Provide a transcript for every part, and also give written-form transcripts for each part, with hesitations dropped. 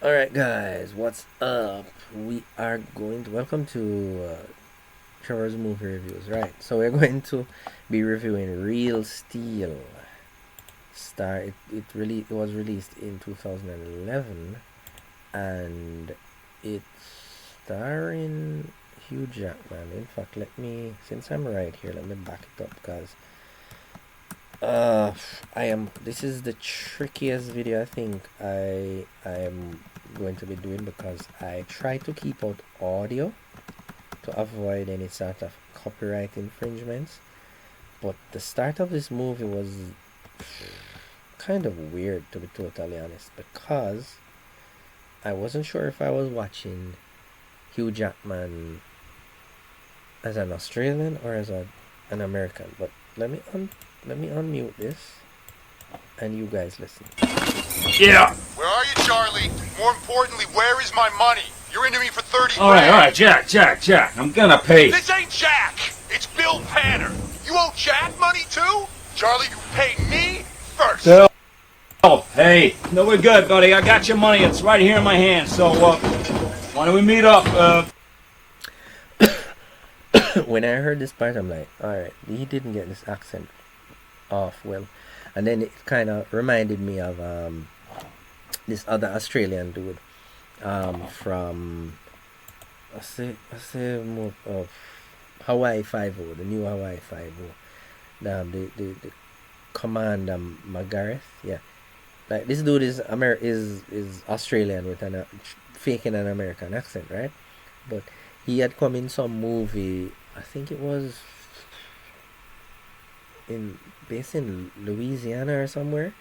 Alright guys, what's up? We are going to welcome to Trevor's movie reviews, right? So we're going to be reviewing Real Steel. It was released in 2011 and it's starring Hugh Jackman. In fact, since I'm right here, let me back it up because this is the trickiest video I think I am going to be doing, because I try to keep out audio to avoid any sort of copyright infringements. But the start of this movie was kind of weird, to be totally honest, because I wasn't sure if I was watching Hugh Jackman as an Australian or as an American. But let me unmute this and you guys listen. Yeah. Where are you, Charlie? More importantly, where is my money? You're into me for 30 All right, Jack. I'm gonna pay. This ain't Jack. It's Bill Panner. You owe Jack money too? Charlie, you pay me first. Bill. Oh, hey. No, we're good, buddy. I got your money. It's right here in my hand. So, why don't we meet up? When I heard this part, I'm like, alright, he didn't get this accent off well. And then it kind of reminded me of this other Australian dude from more of Hawaii 5-0, the new Hawaii 5-0. The Commander McGareth, yeah. Like, this dude is Australian with faking an American accent, right? But he had come in some movie, I think it was based in Louisiana or somewhere,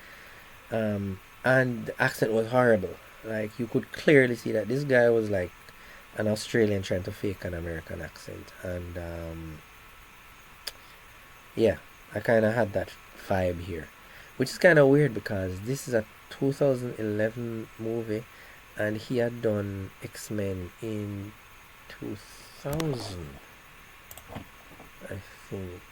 and the accent was horrible. Like, you could clearly see that this guy was like an Australian trying to fake an American accent. And yeah, I kind of had that vibe here, which is kind of weird because this is a 2011 movie and he had done X-Men in 2000, I think.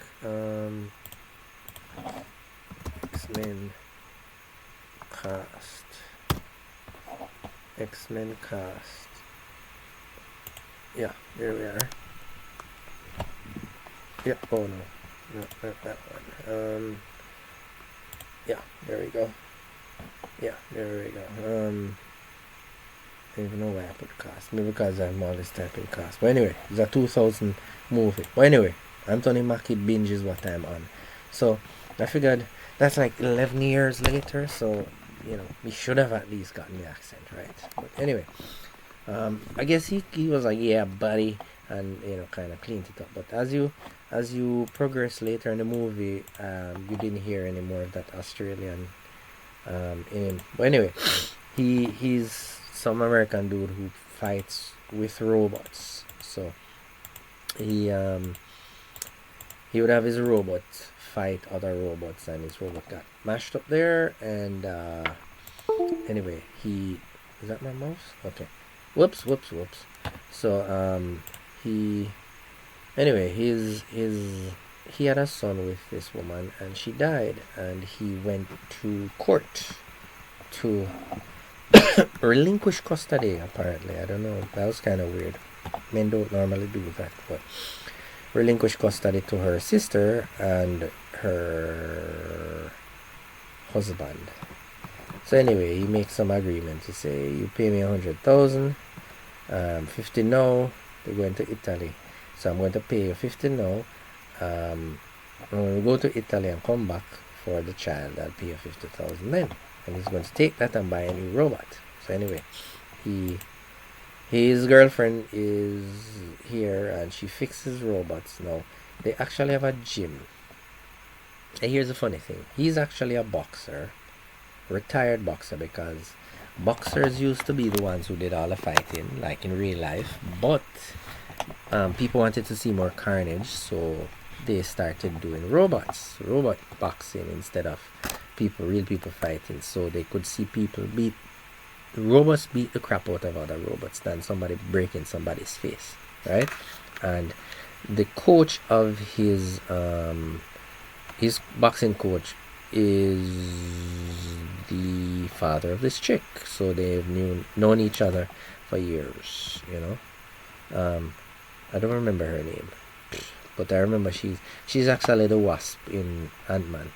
X-Men cast. Yeah, there we are. Yeah, oh no, not that one. Yeah, there we go. Yeah, there we go. I don't even know why I put cast. Maybe because I'm always typing cast. But anyway, it's a 2000 movie. But anyway, Anthony Mackie binge is what I'm on. So I figured that's like 11 years later. So, you know, we should have at least gotten the accent right. But anyway, I guess he was like, yeah, buddy, and, you know, kind of cleaned it up. But as you progress later in the movie, you didn't hear any more of that Australian in him. But anyway, he's some American dude who fights with robots. So he would have his robot fight other robots, and his robot got mashed up there. And anyway, is that my mouse? Okay. Whoops. So he had a son with this woman, and she died, and he went to court to relinquish custody, apparently. I don't know, that was kind of weird. Men don't normally do that, but relinquish custody to her sister and her husband. So anyway, he makes some agreement to say, you pay me 100,000, 50 now, they're going to Italy, so I'm going to pay you 50 now. When we go to Italy and come back for the child, I'll pay you 50,000 then. And he's going to take that and buy a new robot. So anyway, his girlfriend is here and she fixes robots. Now, they actually have a gym. And here's the funny thing. He's actually a boxer, retired boxer, because boxers used to be the ones who did all the fighting, like in real life. But people wanted to see more carnage, so they started doing robot boxing instead of real people fighting, so they could see robots beat the crap out of other robots than somebody breaking somebody's face, right? And the coach of his boxing coach is the father of this chick. So they've known each other for years, you know. I don't remember her name, but I remember she's actually the Wasp in Ant-Man.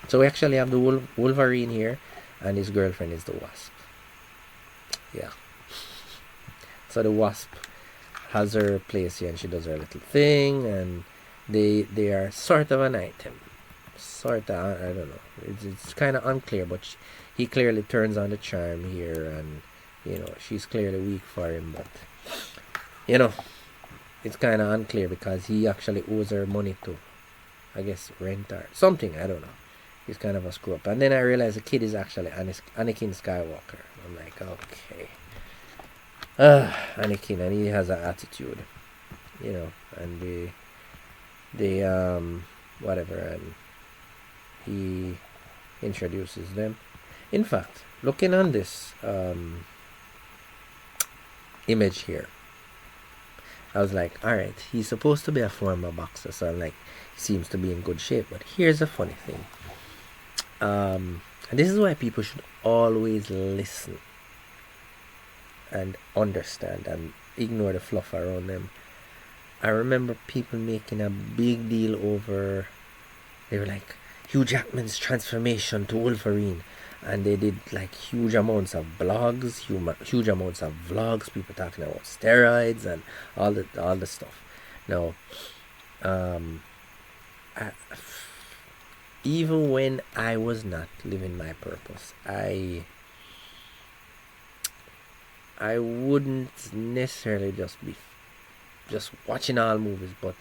So we actually have the Wolverine here, and his girlfriend is the Wasp. Yeah. So the Wasp has her place here, and she does her little thing, and they are sort of an item. Sort of, I don't know. It's kind of unclear, but he clearly turns on the charm here, and you know she's clearly weak for him, but you know it's kind of unclear because he actually owes her money to, I guess, rent or something. I don't know. He's kind of a screw up. And then I realized the kid is actually Anakin Skywalker. I'm like, okay. Anakin, and he has an attitude, you know, and they whatever, and he introduces them. In fact, looking on this image here, I was like, alright, he's supposed to be a former boxer, so I'm like, he seems to be in good shape. But here's a funny thing. And this is why people should always listen and understand and ignore the fluff around them. I remember people making a big deal over, they were like, Hugh Jackman's transformation to Wolverine, and they did like huge amounts of blogs, huge amounts of vlogs, people talking about steroids and all the stuff. Now, even when I was not living my purpose, I wouldn't necessarily just be just watching all movies, but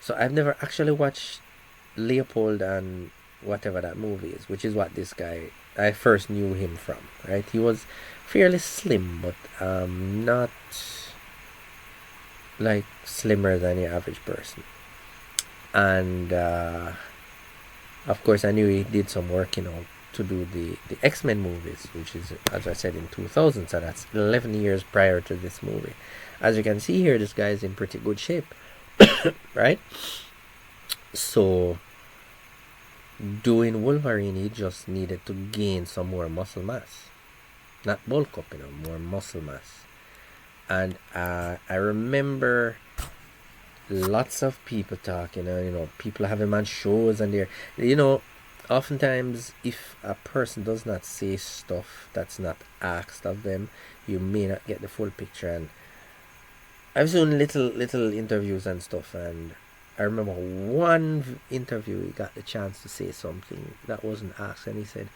so I've never actually watched Leopold and whatever that movie is, which is what this guy, I first knew him from, right? He was fairly slim, but not like slimmer than your average person. And of course I knew he did some work, you know, to do the X-Men movies, which is, as I said, in 2000, so that's 11 years prior to this movie. As you can see here, this guy is in pretty good shape. Right? So doing Wolverine, he just needed to gain some more muscle mass, not bulk up, you know, more muscle mass. And I remember lots of people talking, you know, people have him on shows, and they're, you know, oftentimes if a person does not say stuff that's not asked of them, you may not get the full picture. And I've seen little interviews and stuff, and I remember one interview he got the chance to say something that wasn't asked, and he said,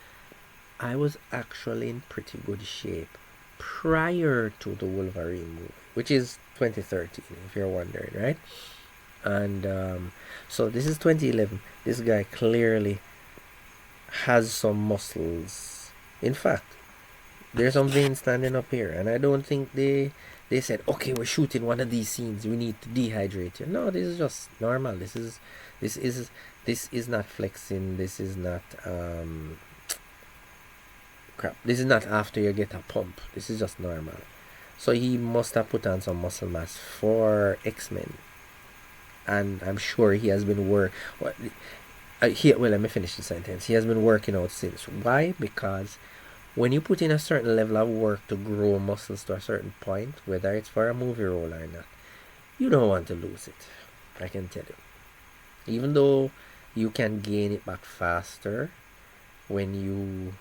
I was actually in pretty good shape prior to the Wolverine movie, which is 2013, if you're wondering, right? And so this is 2011. This guy clearly has some muscles. In fact, there's some veins standing up here, and I don't think they said, okay, we're shooting one of these scenes, we need to dehydrate you. No, this is just normal. This is not flexing. This is not crap. This is not after you get a pump. This is just normal. So he must have put on some muscle mass for X-Men, and I'm sure he has been well, let me finish the sentence. He has been working out since. Why? Because when you put in a certain level of work to grow muscles to a certain point, whether it's for a movie role or not, you don't want to lose it. I can tell you. Even though you can gain it back faster when you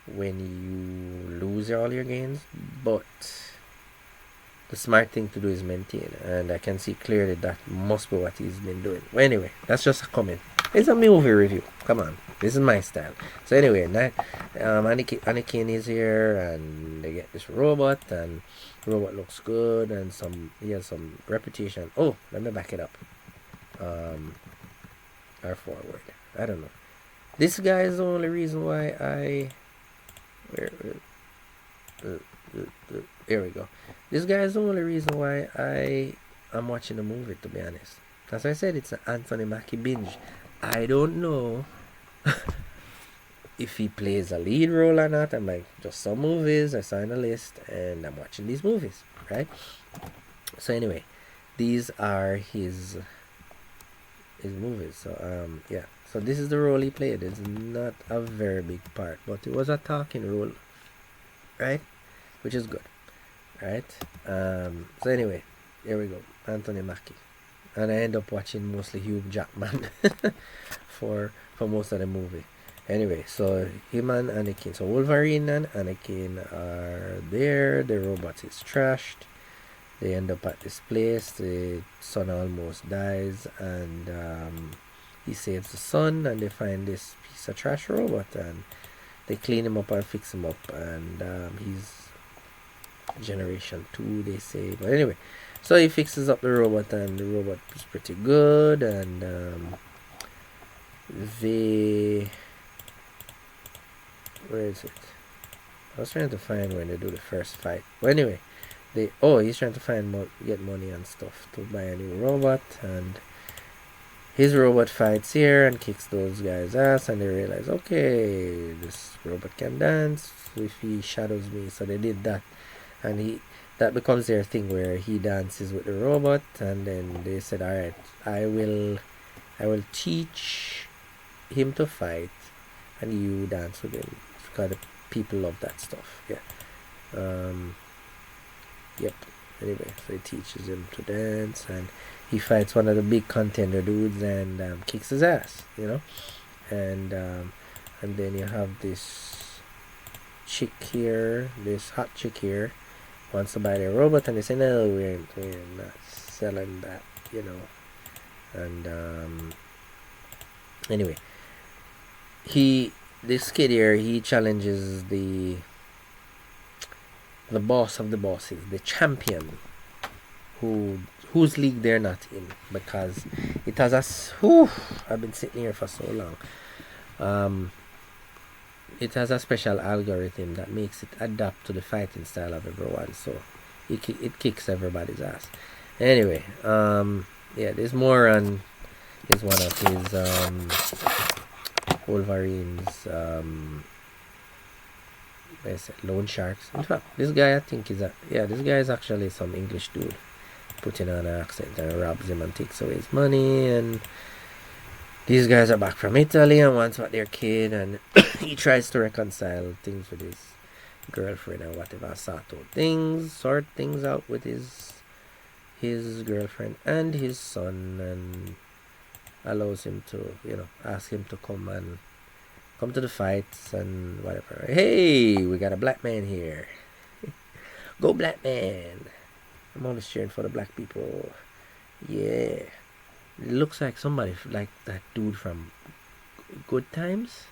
lose all your gains, but the smart thing to do is maintain, and I can see clearly that must be what he's been doing. Well, anyway, that's just a comment. It's a movie review. Come on, this is my style. So anyway, Anakin is here, and they get this robot, and the robot looks good, and he has some reputation. Oh, let me back it up. Or forward. I don't know. This guy is the only reason why here we go. This guy is the only reason why I am watching the movie, to be honest. As I said, it's an Anthony Mackie binge. I don't know if he plays a lead role or not. I'm like, just some movies, I saw on a list, and I'm watching these movies, right? So anyway, these are his movies. So yeah, So this is the role he played. It's not a very big part, but it was a talking role, right? Which is good, right? So anyway, here we go, Anthony Mackie, and I end up watching mostly Hugh Jackman for most of the movie. Anyway, so him and Anakin, so Wolverine and Anakin are there. The robot is trashed. They end up at this place. The son almost dies, and he saves the son, and they find this piece of trash robot, and they clean him up and fix him up, and he's generation 2, they say. But anyway, so he fixes up the robot, and the robot is pretty good, and where is it? I was trying to find when they do the first fight. But anyway, he's trying to get money and stuff to buy a new robot, and his robot fights here and kicks those guys' ass, and they realize, okay, this robot can dance if he shadows me. So they did that, and that becomes their thing where he dances with the robot, and then they said, all right, I will teach him to fight, and you dance with him, because the people love that stuff. Yep. Anyway, so he teaches him to dance, and he fights one of the big contender dudes and kicks his ass, and then you have this chick here, this hot chick here, wants to buy their robot, and they say, no, we're not selling that, and anyway, this kid here, he challenges the boss of the bosses, the champion, whose league they're not in, because it has I've been sitting here for so long. It has a special algorithm that makes it adapt to the fighting style of everyone, so it kicks everybody's ass. Anyway, there's more on is one of his Wolverine's loan sharks. In fact, this guy, I think, this guy is actually some English dude putting on an accent and robs him and takes away his money, and these guys are back from Italy and wants what their kid, and he tries to reconcile things with his girlfriend and whatever, sort things out with his girlfriend and his son, and allows him to, ask him to come to the fights and whatever. Hey, we got a black man here. Go black man. I'm always cheering for the black people. Yeah. It looks like somebody like that dude from Good Times.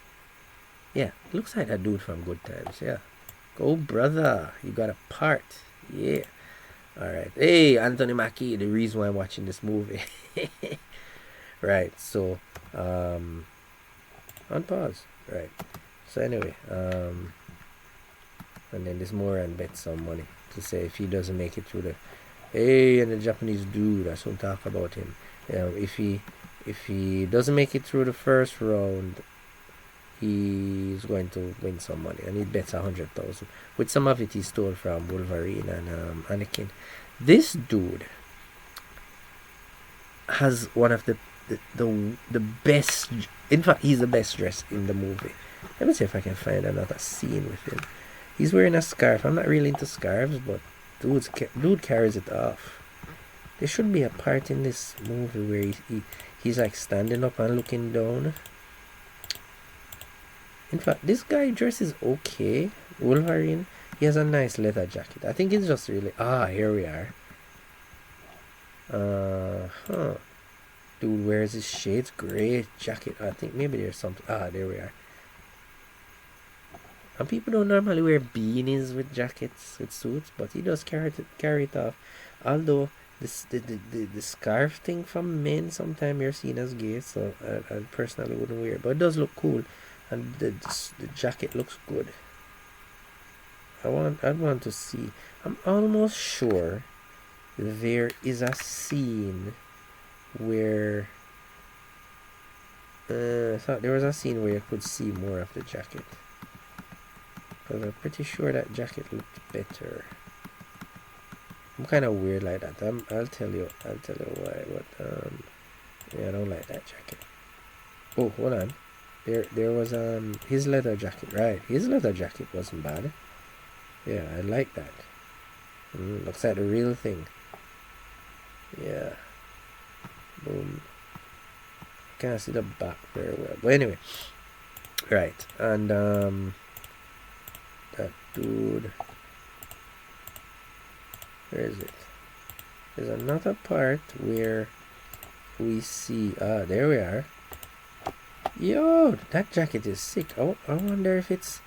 Yeah, it looks like that dude from Good Times. Yeah. Go brother. You got a part. Yeah. Alright. Hey, Anthony Mackie, the reason why I'm watching this movie. Right, so on pause. Right. So anyway, and then this Moran bets some money to say if he doesn't make it through and the Japanese dude, I shouldn't talk about him. If he doesn't make it through the first round, he's going to win some money, and he bets 100,000. With some of it he stole from Wolverine and Anakin. This dude has one of the best. In fact, he's the best dressed in the movie. Let me see if I can find another scene with him. He's wearing a scarf. I'm not really into scarves, but dude carries it off. There should be a part in this movie where he's like standing up and looking down. In fact, this guy dresses okay. Wolverine. He has a nice leather jacket. I think it's just really... here we are. Dude wears his shades. Great jacket. I think maybe there's something... there we are. And people don't normally wear beanies with jackets, with suits, but he does carry it off. Although the scarf thing from men, sometimes you're seen as gay, so I personally wouldn't wear it. But it does look cool, and the jacket looks good. I'd want to see. I'm almost sure there is a scene where I thought there was a scene where you could see more of the jacket. Because I'm pretty sure that jacket looked better. I'm kind of weird like that. I'll tell you why. But I don't like that jacket. Oh, hold on. There was his leather jacket, right? His leather jacket wasn't bad. Yeah, I like that. Looks like the real thing. Yeah. Boom. Can't see the back very well. But anyway. Right. And that dude. Where is it? There's another part where we see there we are. Yo, that jacket is sick. I wonder if it's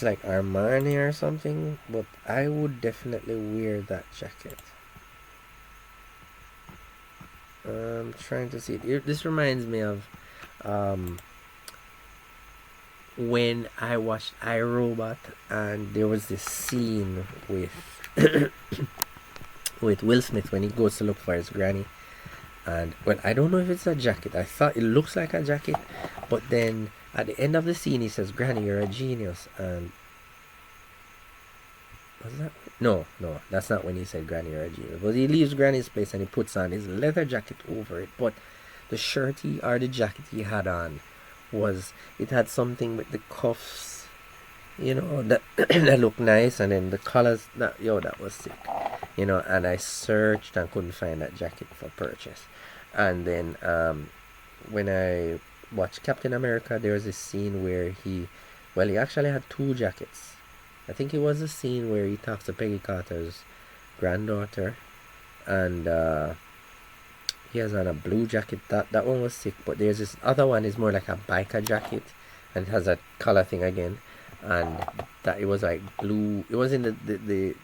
like Armani or something, but I would definitely wear that jacket. I'm trying to see it. This reminds me of when I watched iRobot, and there was this scene with with Will Smith when he goes to look for his granny. And well, I don't know if it's a jacket. I thought it looks like a jacket, but then at the end of the scene he says, "Granny, you're a genius." And was that no, that's not when he said, "Granny, you're a genius." But he leaves Granny's place and he puts on his leather jacket over it. But the shirt or the jacket he had on it had something with the cuffs, that that looked nice, and then the colors. That was sick, And I searched and couldn't find that jacket for purchase. And then when I watched Captain America, there was a scene where he actually had two jackets. I think it was a scene where he talks to Peggy Carter's granddaughter, and he has on a blue jacket. That one was sick. But there's this other one is more like a biker jacket, and it has a color thing again, and that it was like blue. It was in the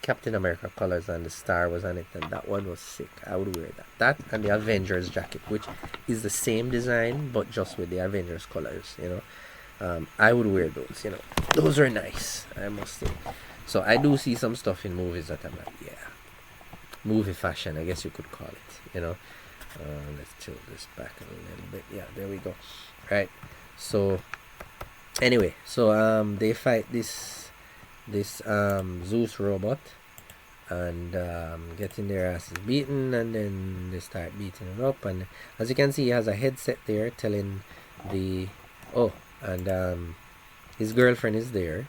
Captain America colors, and the star was on it, and that one was sick. I would wear that and the Avengers jacket, which is the same design but just with the Avengers colors. I would wear those. Those are nice, I must say. So I do see some stuff in movies that I'm like, yeah, movie fashion, I guess you could call it. Let's tilt this back a little bit. Yeah, there we go. Right. So anyway, they fight this Zeus robot, and getting their asses beaten, and then they start beating it up. And as you can see, he has a headset there telling his girlfriend is there.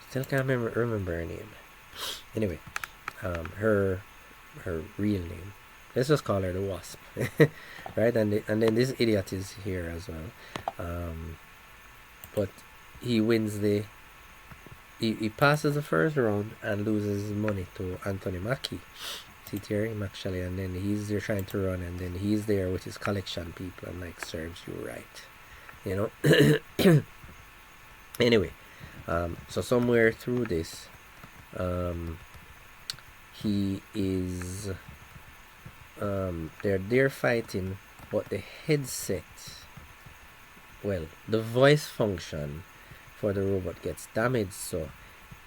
Still can't remember her name. Anyway, her real name, let's just call her the Wasp. Right. And then this idiot is here as well, but he wins he passes the first round and loses his money to Anthony Mackie. See Terry actually, and then he's there trying to run, and then he's there with his collection people and like, serves you right. Anyway, so somewhere through this, he is they're fighting, but the headset, the voice function for the robot gets damaged, so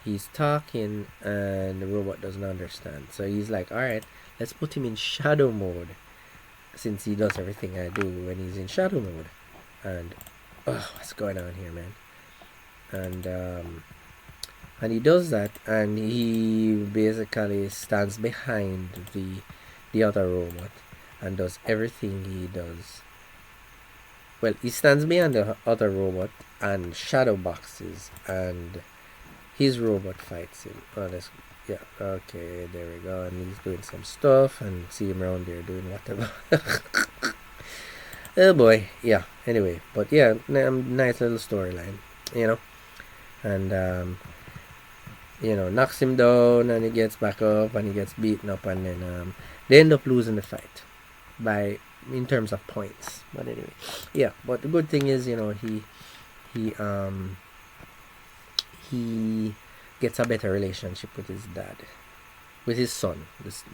he's talking and the robot doesn't understand. So he's like, alright, let's put him in shadow mode, since he does everything I do when he's in shadow mode. And what's going on here, man? And he does that, and he basically stands behind the other robot and does everything he does. He stands behind the other robot and shadow boxes, and his robot fights him. Okay, there we go. And he's doing some stuff, and see him around there doing whatever. Oh boy, yeah. Anyway, but yeah, nice little storyline, and knocks him down, and he gets back up, and he gets beaten up, and then they end up losing the fight in terms of points. But anyway, yeah. But the good thing is, he gets a better relationship with his dad, with his son,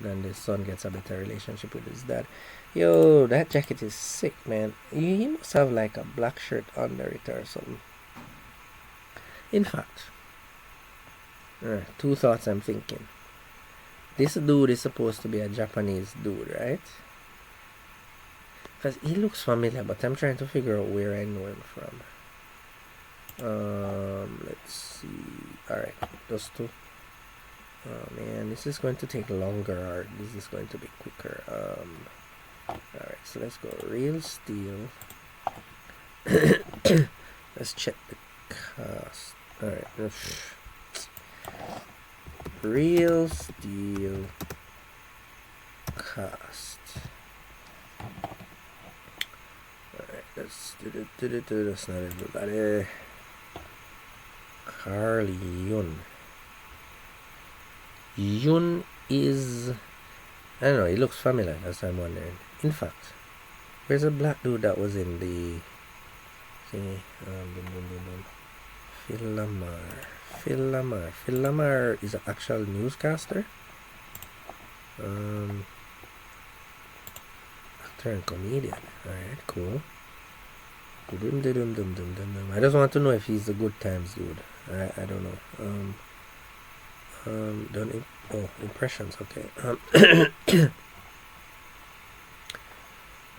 and the son gets a better relationship with his dad. Yo, that jacket is sick, man. He must have like a black shirt under it or something. In fact, two thoughts I'm thinking. This dude is supposed to be a Japanese dude, right? Because he looks familiar, but I'm trying to figure out where I know him from. Let's see. Alright, those two. Oh man, this is going to take longer, or this is going to be quicker. Alright, so let's go Real Steel. Let's check the cast. Alright. Real Steel cast. Alright, let's do. That's not everybody. Carly Yun. Yun is, I don't know, he looks familiar, that's what I'm wondering. In fact, where's a black dude that was in the thingy? Phil Lamar is an actual newscaster. Actor and comedian. Alright, cool. I just want to know if he's the Good Times dude. I don't know. Impressions, okay.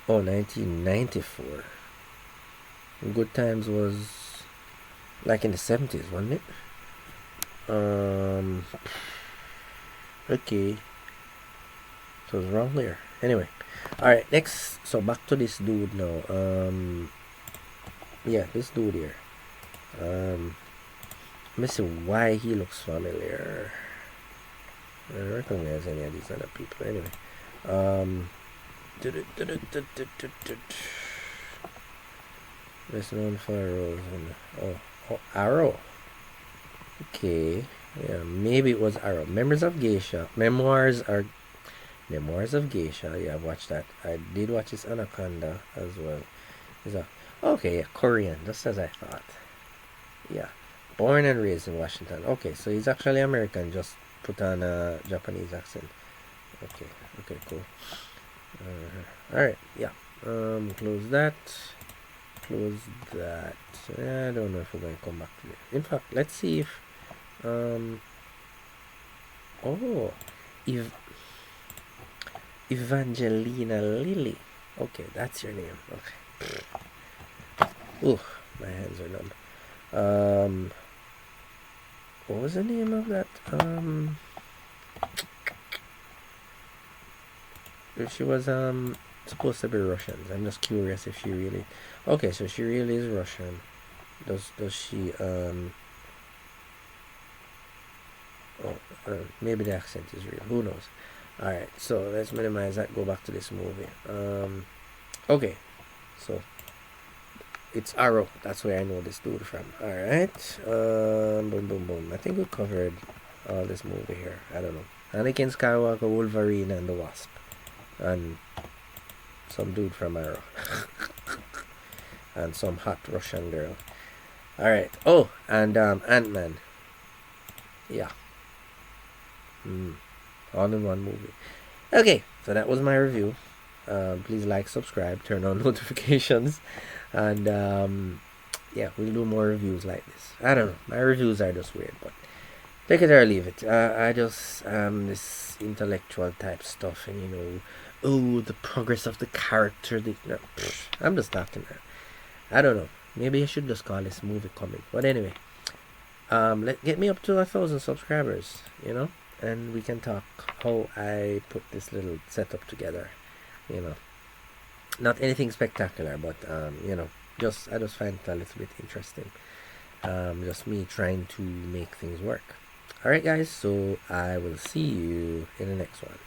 Oh, 1994. Good Times was like in the 70s, wasn't it? Okay. So it's wrong there. Anyway. Alright, next. So back to this dude now. Yeah, this dude here. Let me see why he looks familiar. I don't recognize any of these other people. Anyway. Best known for roles in Arrow. Okay. Yeah, maybe it was Arrow. Memoirs of Geisha. Memoirs of Geisha. Yeah, I've watched that. I did watch this Anaconda as well. Is that okay? Yeah, Korean, just as I thought. Yeah, born and raised in Washington. Okay, so he's actually American. Just put on a Japanese accent. Okay, cool. All right, yeah. Close that. Close that. I don't know if we're going to come back to it. In fact, let's see if Evangelina Lilly. Okay, that's your name. Okay. Ooh, my hands are numb. What was the name of that? She was supposed to be Russian. I'm just curious if she really. Okay, so she really is Russian. Does she maybe the accent is real. Who knows? Alright, so let's minimize that. Go back to this movie. Okay, so it's Arrow. That's where I know this dude from. Alright. Boom. I think we covered all this movie here. I don't know. Anakin Skywalker, Wolverine, and the Wasp. And some dude from Arrow. And some hot Russian girl. Alright. Oh, and Ant-Man. Yeah. All in one movie. Okay, so that was my review. Please like, subscribe, turn on notifications, and yeah, we'll do more reviews like this. I don't know, my reviews are just weird, but take it or leave it. I just this intellectual type stuff, and the progress of the character. I'm just talking. I don't know. Maybe I should just call this movie coming. But anyway, get me up to 1,000 subscribers, and we can talk how I put this little setup together. Not anything spectacular, but I just find it a little bit interesting. Just me trying to make things work. Alright guys, so I will see you in the next one.